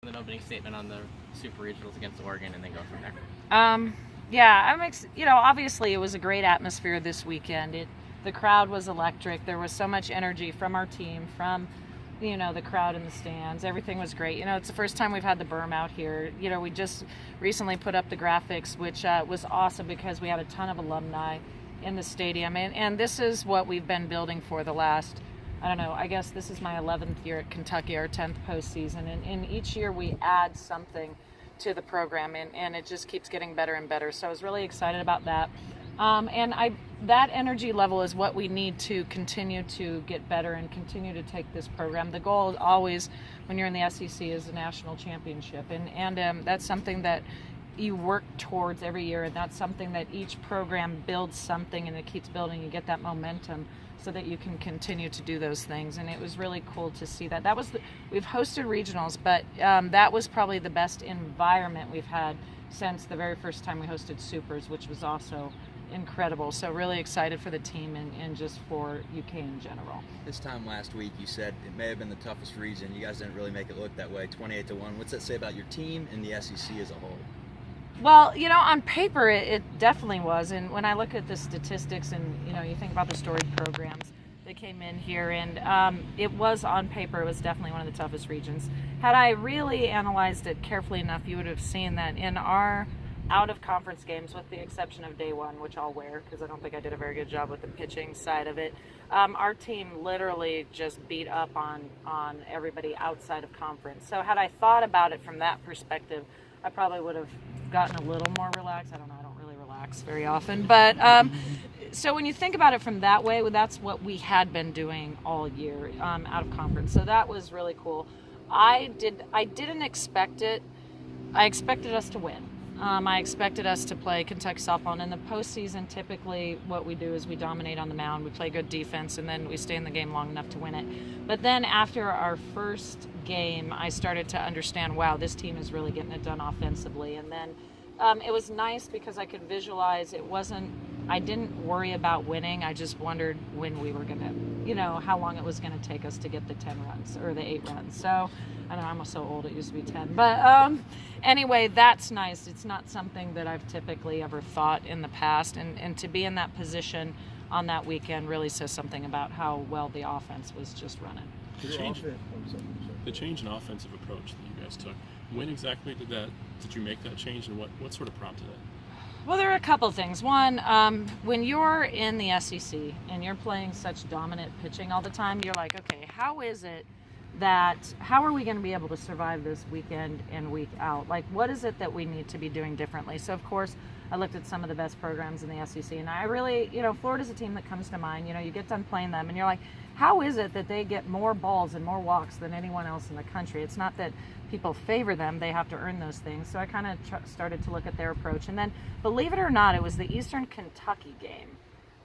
An opening statement on the Super Regionals against Oregon, and then go from there. Yeah, obviously it was a great atmosphere this weekend. The crowd was electric. There was so much energy from our team, from the crowd in the stands. Everything was great. It's the first time we've had the berm out here. We just recently put up the graphics, which was awesome because we had a ton of alumni in the stadium. And this is what we've been building for the last, I guess this is my 11th year at Kentucky, our 10th postseason. And each year we add something to the program, and it just keeps getting better and better. So I was really excited about that. That energy level is what we need to continue to get better and continue to take this program. The goal always, when you're in the SEC, is a national championship, and that's something that you work towards every year, and that's something that each program builds something, and it keeps building. You get that momentum so that you can continue to do those things, and it was really cool to see that. We've hosted regionals, but that was probably the best environment we've had since the very first time we hosted Supers, which was also incredible. So really excited for the team and just for UK in general. This time last week you said it may have been the toughest region. You guys didn't really make it look that way, 28-1. What's that say about your team and the SEC as a whole? Well, on paper it definitely was, and when I look at the statistics and you think about the storied programs that came in here, and it was on paper, it was definitely one of the toughest regions. Had I really analyzed it carefully enough, you would have seen that in our out-of-conference games, with the exception of day one, which I'll wear because I don't think I did a very good job with the pitching side of it, our team literally just beat up on everybody outside of conference. So had I thought about it from that perspective, I probably would have gotten a little more relaxed. I don't know, I don't really relax very often. But so when you think about it from that way, that's what we had been doing all year out of conference. So that was really cool. I didn't expect it. I expected us to win. I expected us to play Kentucky softball, and in the postseason, typically what we do is we dominate on the mound, we play good defense, and then we stay in the game long enough to win it. But then after our first game, I started to understand, wow, this team is really getting it done offensively. And then it was nice because I could visualize I didn't worry about winning. I just wondered when we were going to, how long it was going to take us to get the 10 runs or the 8 runs. So I don't know, I'm so old, it used to be 10. But anyway, that's nice. It's not something that I've typically ever thought in the past. And to be in that position on that weekend really says something about how well the offense was just running. The change in offensive approach that you guys took, when exactly did you make that change, and what sort of prompted it? Well, there are a couple things. One, when you're in the SEC and you're playing such dominant pitching all the time, you're like, okay, how are we going to be able to survive this weekend and week out? Like, what is it that we need to be doing differently? So, of course, I looked at some of the best programs in the SEC, and I really, Florida's a team that comes to mind. You get done playing them, and you're like, how is it that they get more balls and more walks than anyone else in the country? It's not that people favor them, they have to earn those things. So I kind of started to look at their approach. And then, believe it or not, it was the Eastern Kentucky game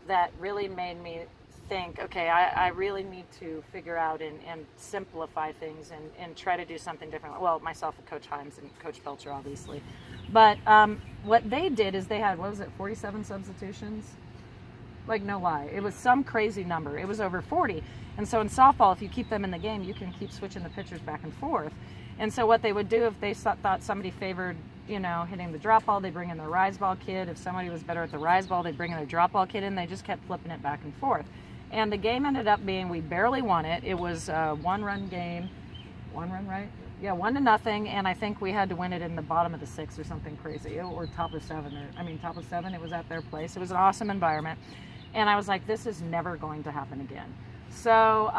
that really made me think, okay, I really need to figure out and simplify things and try to do something different. Well, myself and Coach Himes and Coach Belcher, obviously. But what they did is they had, 47 substitutions? Like, no lie. It was some crazy number. It was over 40. And so in softball, if you keep them in the game, you can keep switching the pitchers back and forth. And so what they would do if they thought somebody favored, hitting the drop ball, they bring in their rise ball kid. If somebody was better at the rise ball, they'd bring in their drop ball kid in. They just kept flipping it back and forth. And the game ended up being, we barely won it. It was a one-run game. One run, right? Yeah, 1-0, and I think we had to win it in the bottom of the 6th or something crazy, or top of 7. Top of 7. It was at their place. It was an awesome environment. And I was like, this is never going to happen again. So,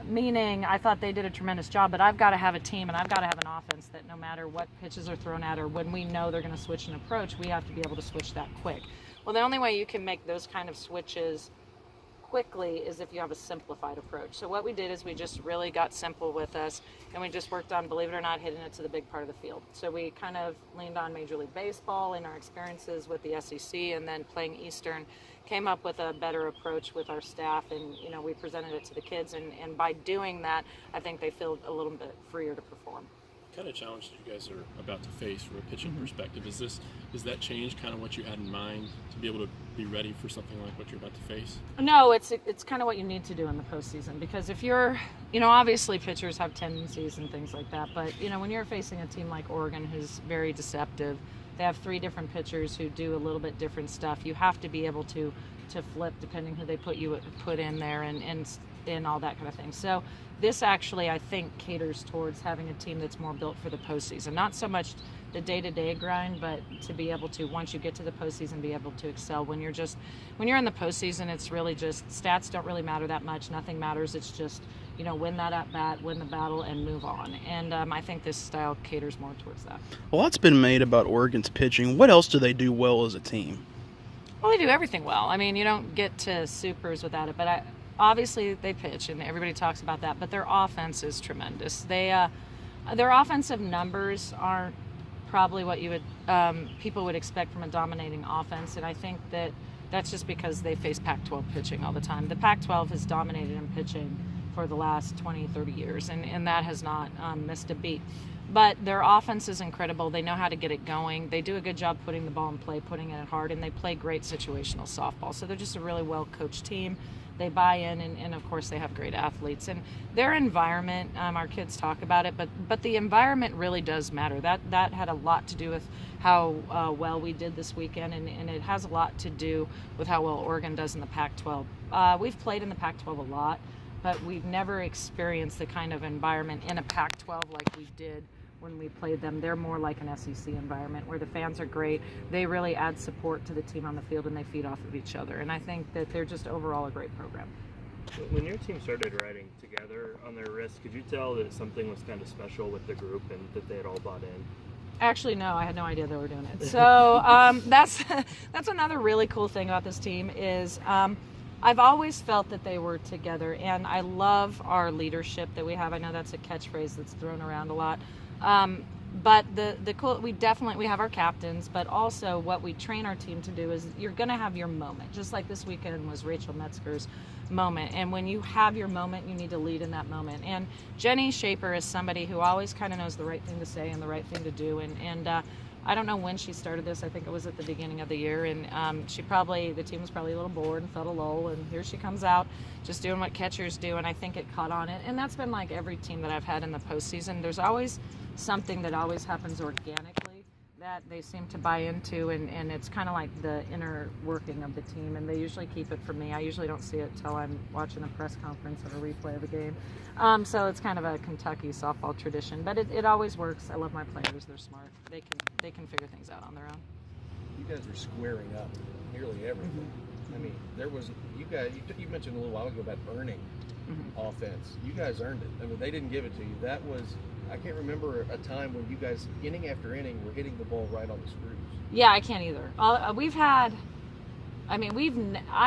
meaning I thought they did a tremendous job, but I've got to have a team and I've got to have an offense that no matter what pitches are thrown at or when we know they're going to switch an approach, we have to be able to switch that quick. Well, the only way you can make those kind of switches quickly is if you have a simplified approach. So what we did is we just really got simple with us, and we just worked on, believe it or not, hitting it to the big part of the field. So we kind of leaned on Major League Baseball and our experiences with the SEC, and then playing Eastern, came up with a better approach with our staff, and we presented it to the kids, and by doing that, I think they feel a little bit freer to perform. kind of challenge that you guys are about to face from a pitching perspective, is that change kind of what you had in mind to be able to be ready for something like what you're about to face? No, it's kind of what you need to do in the postseason, because if you're, obviously pitchers have tendencies and things like that, but when you're facing a team like Oregon who's very deceptive, they have 3 different pitchers who do a little bit different stuff. You have to be able to flip depending who they put in there and all that kind of thing. So this actually, I think, caters towards having a team that's more built for the postseason. Not so much the day-to-day grind, but to be able to, once you get to the postseason, be able to excel. When you're in the postseason, it's really just stats don't really matter that much. Nothing matters. It's just win that at bat, win the battle, and move on. And I think this style caters more towards that. A lot's been made about Oregon's pitching. What else do they do well as a team? Well, they do everything well. I mean, you don't get to supers without it, but obviously they pitch, and everybody talks about that, but their offense is tremendous. Their offensive numbers aren't probably what people would expect from a dominating offense, and I think that's just because they face Pac-12 pitching all the time. The Pac-12 has dominated in pitching for the last 20, 30 years, and that has not missed a beat. But their offense is incredible. They know how to get it going. They do a good job putting the ball in play, putting it hard, and they play great situational softball. So they're just a really well-coached team. They buy in, and of course they have great athletes. And their environment, our kids talk about it, but the environment really does matter. That had a lot to do with how well we did this weekend, and it has a lot to do with how well Oregon does in the Pac-12. We've played in the Pac-12 a lot, but we've never experienced the kind of environment in a Pac-12 like we did when we played them. They're more like an SEC environment where the fans are great. They really add support to the team on the field, and they feed off of each other. And I think that they're just overall a great program. When your team started riding together on their wrist, could you tell that something was kind of special with the group and that they had all bought in? Actually, no, I had no idea they were doing it. So that's another really cool thing about this team is I've always felt that they were together, and I love our leadership that we have. I know that's a catchphrase that's thrown around a lot. But the cool, we have our captains, but also what we train our team to do is you're going to have your moment. Just like this weekend was Rachel Metzger's moment. And when you have your moment, you need to lead in that moment. And Jenny Shaper is somebody who always kind of knows the right thing to say and the right thing to do. And I don't know when she started this. I think it was at the beginning of the year. And the team was probably a little bored and felt a lull. And here she comes out just doing what catchers do. And I think it caught on it. And that's been like every team that I've had in the postseason. There's always something that always happens organically that they seem to buy into, and it's kind of like the inner working of the team, and they usually keep it from me. I usually don't see it till I'm watching a press conference or a replay of a game. So it's kind of a Kentucky softball tradition, but it always works. I love my players. They're smart. They can figure things out on their own. You guys are squaring up nearly everything. I mean, you mentioned a little while ago about earning offense. You guys earned it. I mean, they didn't give it to you. That was, I can't remember a time when you guys, inning after inning, were hitting the ball right on the screws. Yeah, I can't either. I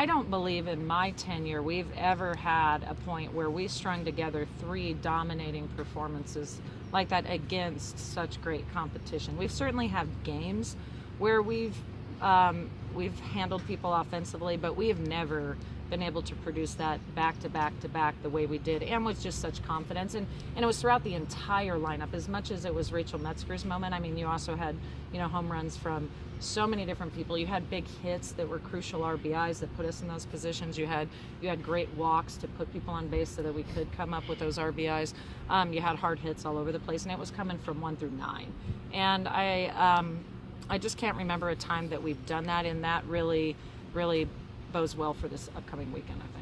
don't believe in my tenure we've ever had a point where we strung together 3 dominating performances like that against such great competition. We've certainly had games where we've handled people offensively, but we have never been able to produce that back to back the way we did, and with just such confidence. And it was throughout the entire lineup, as much as it was Rachel Metzger's moment. I mean, you also had home runs from so many different people. You had big hits that were crucial RBIs that put us in those positions. You had great walks to put people on base so that we could come up with those RBIs. You had hard hits all over the place, and it was coming from 1 through 9. And I just can't remember a time that we've done that, and that really bodes well for this upcoming weekend, I think.